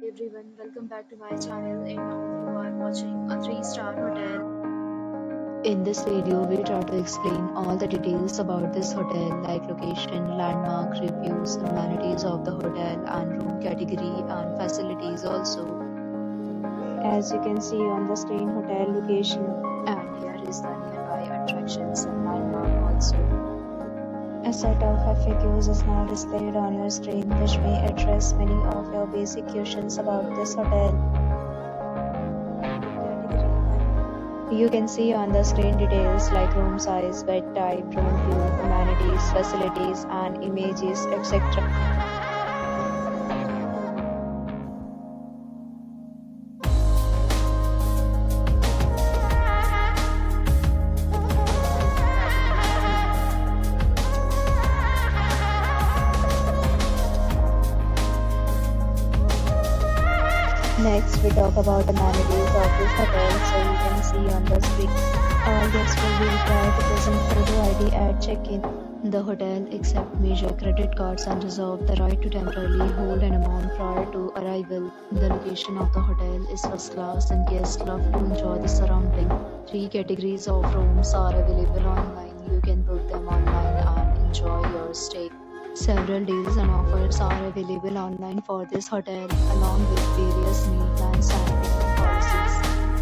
Hey everyone, welcome back to my channel and now you are watching a 3-star hotel. In this video, we try to explain all the details about this hotel like location, landmark, reviews, amenities of the hotel and room category and facilities also. As you can see on the screen, hotel location. And here is the nearby attractions and landmark also. A set of FAQs is now displayed on your screen which may address many of your basic questions about this hotel. You can see on the screen details like room size, bed type, room view, amenities, facilities and images, etc. Next, we talk about amenities of this hotel. So you can see on the screen, all guests will be required to present photo ID at check-in. The hotel accepts major credit cards and reserves the right to temporarily hold an amount prior to arrival. The location of the hotel is first class and guests love to enjoy the surrounding. 3 categories of rooms are available online. You can book them online and enjoy your stay. Several deals and offers are available online for this hotel, along with various meal plans and payment policies.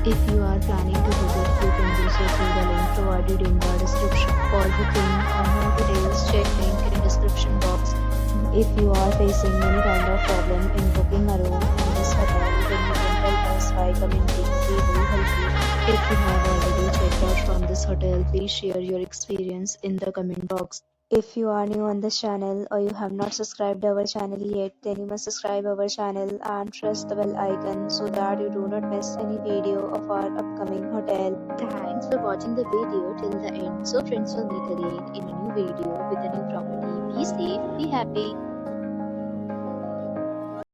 If you are planning to visit, you can do so through the link provided in the description. For booking or more details, check link in description box. If you are facing any kind of problem in booking a room in this hotel, then you can help us by commenting. We will help you. If you have already checked out from this hotel, please share your experience in the comment box. If you are new on this channel or you have not subscribed our channel yet, then you must subscribe our channel and press the bell icon so that you do not miss any video of our upcoming hotel. Thanks for watching the video till the end. So friends, will meet again in a new video with a new property. Be safe, be happy.